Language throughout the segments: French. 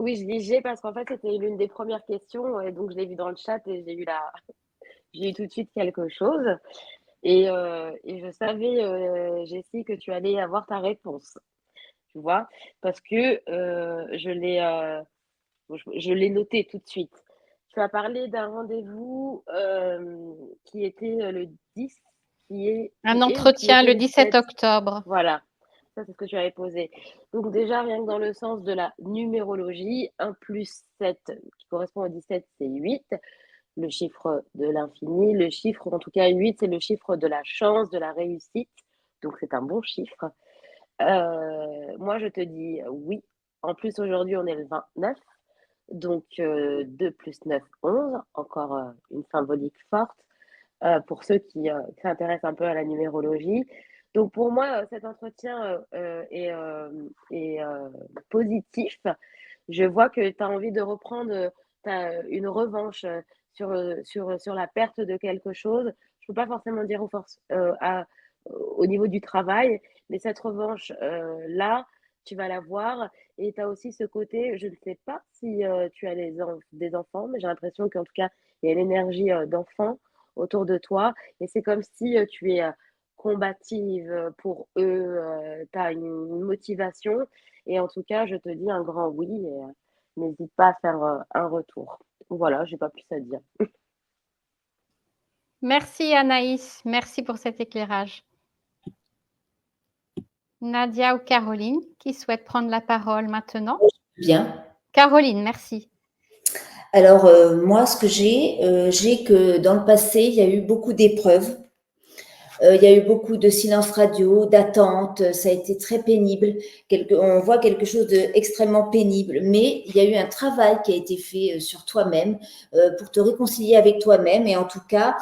Oui, je dis «j'ai» parce qu'en fait, c'était l'une des premières questions et donc je l'ai vu dans le chat et j'ai eu tout de suite quelque chose et je savais, Jessie, que tu allais avoir ta réponse, tu vois? Parce que, je l'ai noté tout de suite. Tu as parlé d'un rendez-vous, qui était, le 10, Un qui est ou qui entretien était le le 17 7. octobre. Voilà, ça, c'est ce que tu avais posé. Donc déjà, rien que dans le sens de la numérologie, 1 plus 7 qui correspond au 17, c'est 8, le chiffre de l'infini. Le chiffre, en tout cas 8, c'est le chiffre de la chance, de la réussite, donc c'est un bon chiffre. Moi, je te dis oui. En plus, aujourd'hui, on est le 29, donc 2 plus 9, 11, encore, une symbolique forte, pour ceux qui s'intéressent un peu à la numérologie. Donc pour moi, cet entretien, est positif. Je vois que tu as envie de reprendre, une revanche, sur la perte de quelque chose. Je peux pas forcément dire au niveau du travail, mais cette revanche, là, tu vas l'avoir et tu as aussi ce côté, je ne sais pas si, tu as des enfants, mais j'ai l'impression qu'en tout cas, il y a l'énergie, d'enfant autour de toi et c'est comme si, tu es, combative, pour eux, tu as une motivation et en tout cas, je te dis un grand oui et n'hésite pas à faire, un retour. Voilà, j'ai pas plus à dire. Merci Anaïs, merci pour cet éclairage. Nadia ou Caroline, qui souhaite prendre la parole maintenant? Bien. Caroline, merci. Alors, moi, ce que j'ai que dans le passé, il y a eu beaucoup d'épreuves. Il y a eu beaucoup de silence radio, d'attente. Ça a été très pénible. On voit quelque chose d'extrêmement pénible. Mais il y a eu un travail qui a été fait sur toi-même pour te réconcilier avec toi-même. Et en tout cas,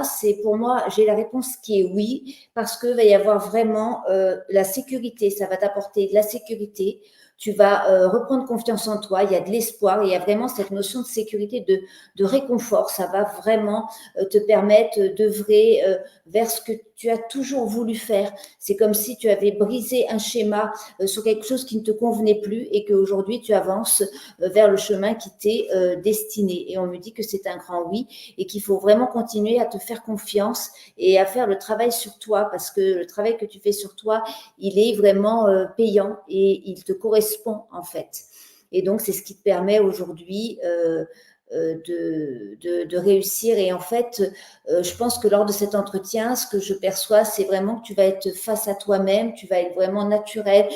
c'est pour moi, j'ai la réponse qui est oui, parce que va y avoir vraiment la sécurité. Ça va t'apporter de la sécurité. Tu vas reprendre confiance en toi. Il y a de l'espoir. Il y a vraiment cette notion de sécurité, de réconfort. Ça va vraiment te permettent d'œuvrer vers ce que tu as toujours voulu faire. C'est comme si tu avais brisé un schéma sur quelque chose qui ne te convenait plus et qu'aujourd'hui tu avances vers le chemin qui t'est destiné. Et on me dit que c'est un grand oui et qu'il faut vraiment continuer à te faire confiance et à faire le travail sur toi parce que le travail que tu fais sur toi, il est vraiment payant et il te correspond en fait. Et donc, c'est ce qui te permet aujourd'hui de réussir. Et en fait, je pense que lors de cet entretien, ce que je perçois, c'est vraiment que tu vas être face à toi-même, tu vas être vraiment naturel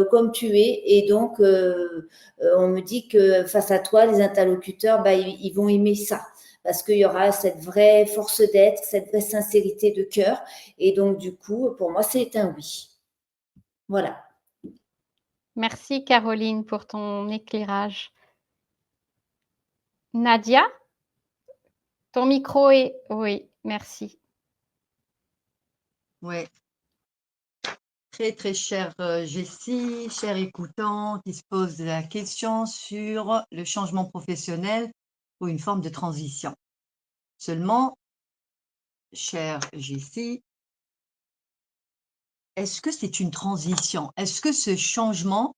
comme tu es. Et donc, on me dit que face à toi, les interlocuteurs, bah, ils vont aimer ça. Parce qu'il y aura cette vraie force d'être, cette vraie sincérité de cœur. Et donc, du coup, pour moi, c'est un oui. Voilà. Merci Caroline pour ton éclairage. Nadia, ton micro est oui, merci. Ouais. Très, très chère Jessie, chère écoutant, qui se pose la question sur le changement professionnel ou une forme de transition. Seulement, chère Jessie, est-ce que c'est une transition? Est-ce que ce changement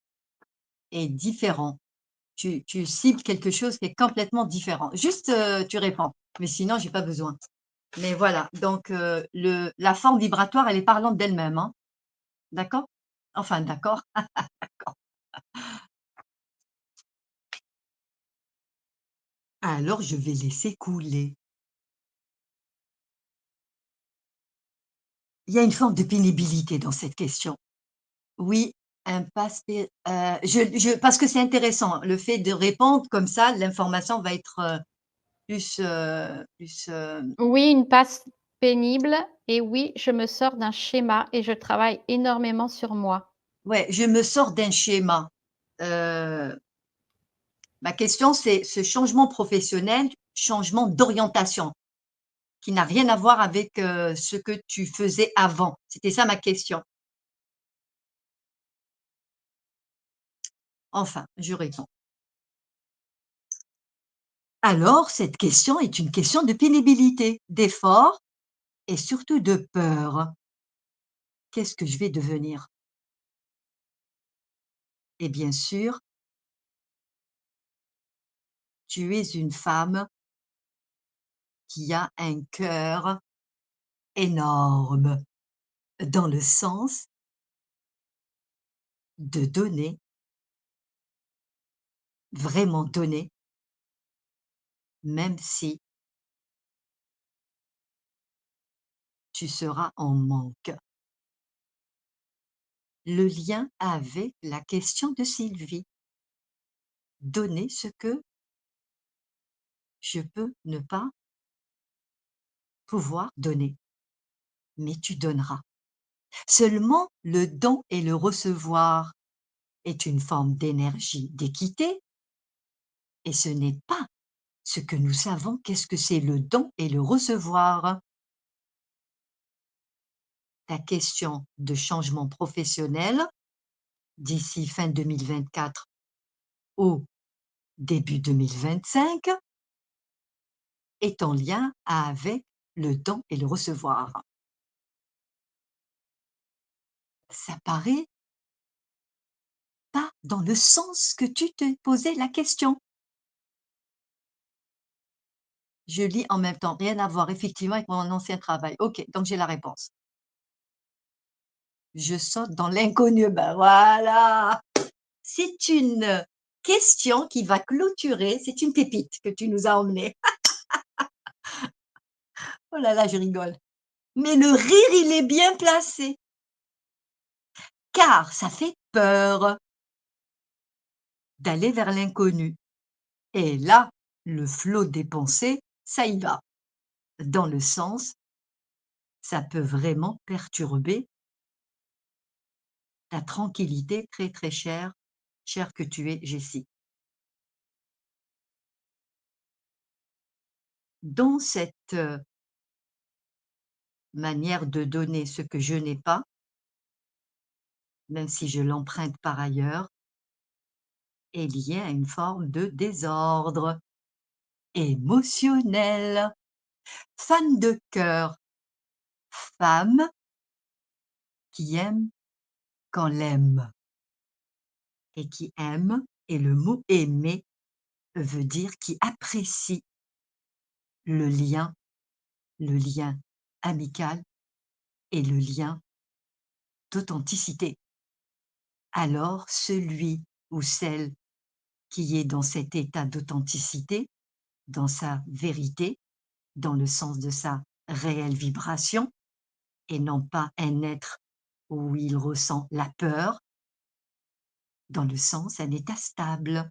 est différent? Tu cibles quelque chose qui est complètement différent. Juste, tu réponds, mais sinon, j'ai pas besoin. Mais voilà, donc la forme vibratoire, elle est parlante d'elle-même, hein. D'accord? Enfin, d'accord. D'accord. Alors, je vais laisser couler. Il y a une forme de pénibilité dans cette question. Oui, un passe-pé je parce que c'est intéressant, le fait de répondre comme ça, l'information va être, plus. Oui, une passe pénible et oui, je me sors d'un schéma et je travaille énormément sur moi. Ouais, je me sors d'un schéma. Heu, Ma question, c'est ce changement professionnel, changement d'orientation, qui n'a rien à voir avec, ce que tu faisais avant. C'était ça ma question. Enfin, je réponds. Alors, cette question est une question de pénibilité, d'effort et surtout de peur. Qu'est-ce que je vais devenir? Et bien sûr, tu es une femme qui a un cœur énorme, dans le sens de donner, vraiment donner, même si tu seras en manque. Le lien avec la question de Sylvie. Donner ce que je peux ne pas pouvoir donner, mais tu donneras. Seulement, le don et le recevoir est une forme d'énergie, d'équité, et ce n'est pas ce que nous savons qu'est-ce que c'est le don et le recevoir. Ta question de changement professionnel d'ici fin 2024 ou début 2025 est en lien avec le don et le recevoir. Ça paraît pas dans le sens que tu te posais la question. Je lis en même temps, rien à voir effectivement avec mon ancien travail. OK, donc j'ai la réponse. Je saute dans l'inconnu, ben voilà! C'est une question qui va clôturer, c'est une pépite que tu nous as emmenée. Oh là là, je rigole. Mais le rire, il est bien placé. Car ça fait peur d'aller vers l'inconnu. Et là, le flot des pensées, ça y va. Dans le sens, ça peut vraiment perturber ta tranquillité très, très chère, chère que tu es, Jessie. Dans cette manière de donner ce que je n'ai pas, même si je l'emprunte par ailleurs, est liée à une forme de désordre émotionnel. Fan de cœur, femme qui aime quand l'aime et qui aime, et le mot aimer veut dire qui apprécie le lien amical et le lien d'authenticité. Alors celui ou celle qui est dans cet état d'authenticité, dans sa vérité, dans le sens de sa réelle vibration, et non pas un être où il ressent la peur, dans le sens un état stable.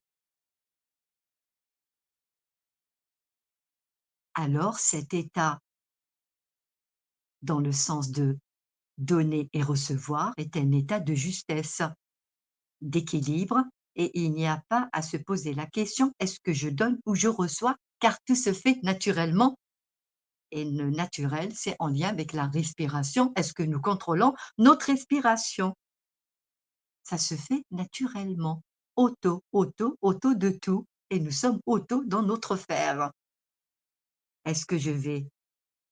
Alors cet état, dans le sens de donner et recevoir, est un état de justesse, d'équilibre, et il n'y a pas à se poser la question: est-ce que je donne ou je reçois? Car tout se fait naturellement. Et le naturel, c'est en lien avec la respiration. Est-ce que nous contrôlons notre respiration? Ça se fait naturellement. Auto, auto, auto de tout. Et nous sommes auto dans notre faire. Est-ce que je vais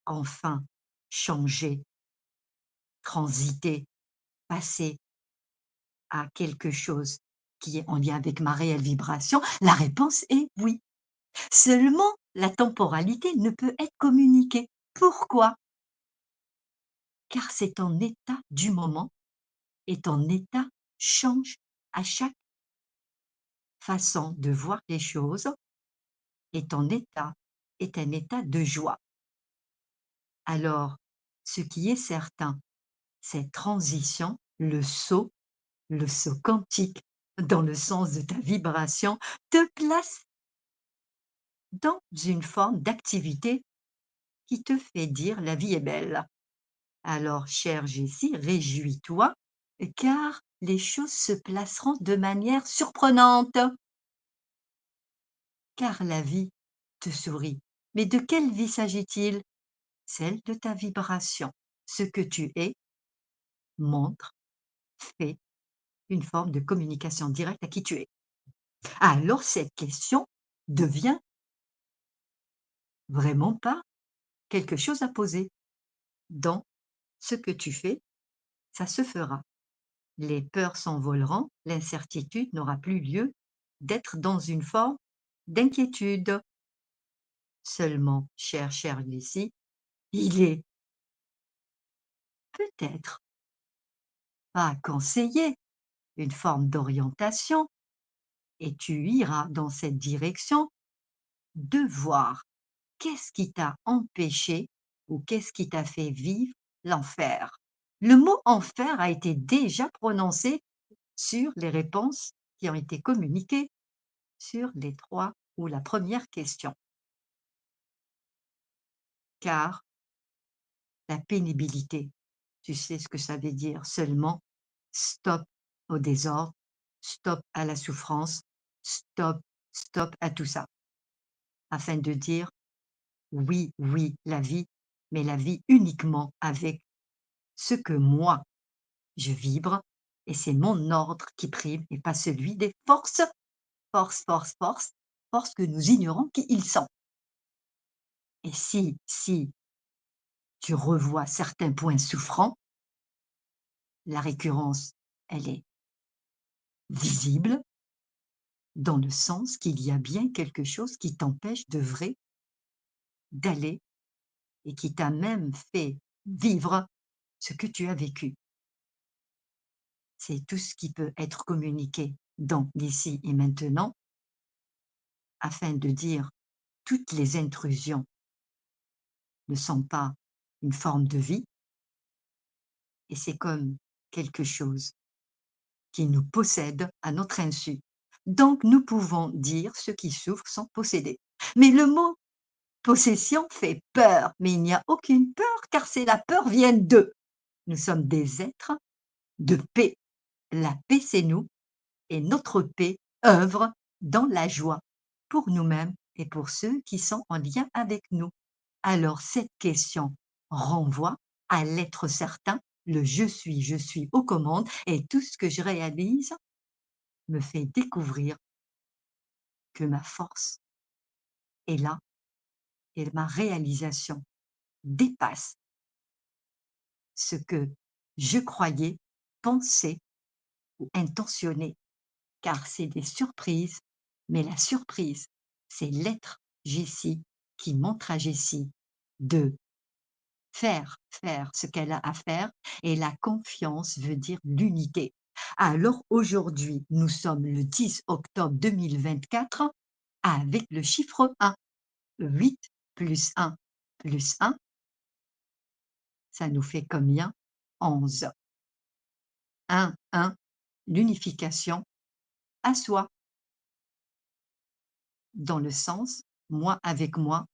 enfin changer, transiter, passer à quelque chose qui est en lien avec ma réelle vibration? La réponse est oui. Seulement, la temporalité ne peut être communiquée. Pourquoi? Car c'est en état du moment, et ton état change à chaque façon de voir les choses, et ton état est un état de joie. Alors, ce qui est certain, cette transition, le saut quantique, dans le sens de ta vibration, te place dans une forme d'activité qui te fait dire: «La vie est belle». Alors, chère Jessie, réjouis-toi, car les choses se placeront de manière surprenante. Car la vie te sourit. Mais de quelle vie s'agit-il? Celle de ta vibration. Ce que tu es montre, fait une forme de communication directe à qui tu es. Alors cette question devient vraiment pas quelque chose à poser. Dans ce que tu fais, ça se fera. Les peurs s'envoleront, l'incertitude n'aura plus lieu d'être dans une forme d'inquiétude. Seulement, chère Lucie, il est peut-être pas conseillé une forme d'orientation et tu iras dans cette direction de voir qu'est-ce qui t'a empêché ou qu'est-ce qui t'a fait vivre l'enfer. Le mot enfer a été déjà prononcé sur les réponses qui ont été communiquées sur les 3 ou la première question. Car la pénibilité, tu sais ce que ça veut dire seulement stop au désordre, stop à la souffrance, stop à tout ça, afin de dire oui, la vie, mais la vie uniquement avec ce que moi, je vibre et c'est mon ordre qui prime et pas celui des forces que nous ignorons qui ils sont. Et si tu revois certains points souffrants, la récurrence, elle est visible dans le sens qu'il y a bien quelque chose qui t'empêche de vrai d'aller et qui t'a même fait vivre ce que tu as vécu. C'est tout ce qui peut être communiqué dans l'ici et maintenant afin de dire toutes les intrusions ne sont pas une forme de vie et c'est comme quelque chose qui nous possède à notre insu. Donc nous pouvons dire ceux qui souffrent sont possédés. Mais le mot possession fait peur, mais il n'y a aucune peur car c'est la peur vient d'eux. Nous sommes des êtres de paix. La paix, c'est nous et notre paix œuvre dans la joie pour nous-mêmes et pour ceux qui sont en lien avec nous. Alors cette question renvoie à l'être certain, le je suis aux commandes et tout ce que je réalise me fait découvrir que ma force est là et ma réalisation dépasse ce que je croyais, penser ou intentionner, car c'est des surprises, mais la surprise, c'est l'être Jessie qui montre à Jessie de faire ce qu'elle a à faire et la confiance veut dire l'unité. Alors aujourd'hui, nous sommes le 10 octobre 2024 avec le chiffre 1. 8 plus 1 plus 1, ça nous fait combien? 11. 1, l'unification à soi, dans le sens, moi avec moi,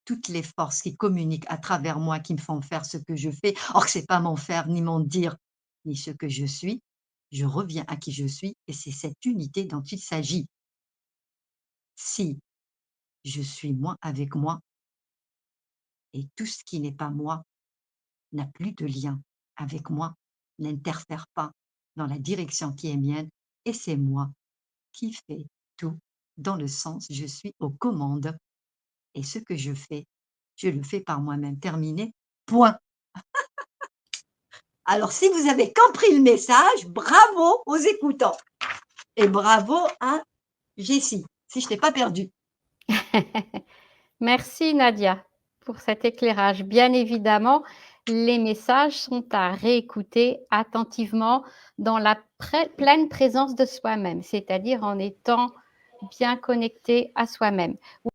toutes les forces qui communiquent à travers moi, qui me font faire ce que je fais, or que ce n'est pas mon faire, ni mon dire, ni ce que je reviens à qui je suis et c'est cette unité dont il s'agit. Si je suis moi avec moi et tout ce qui n'est pas moi n'a plus de lien avec moi, n'interfère pas dans la direction qui est mienne et c'est moi qui fais tout dans le sens je suis aux commandes et ce que je le fais par moi-même. Terminé, point. Alors si vous avez compris le message, bravo aux écoutants et bravo à Jessie, si je t'ai pas perdue. Merci Nadia pour cet éclairage. Bien évidemment, les messages sont à réécouter attentivement dans la pleine présence de soi-même, c'est-à-dire en étant bien connecté à soi-même.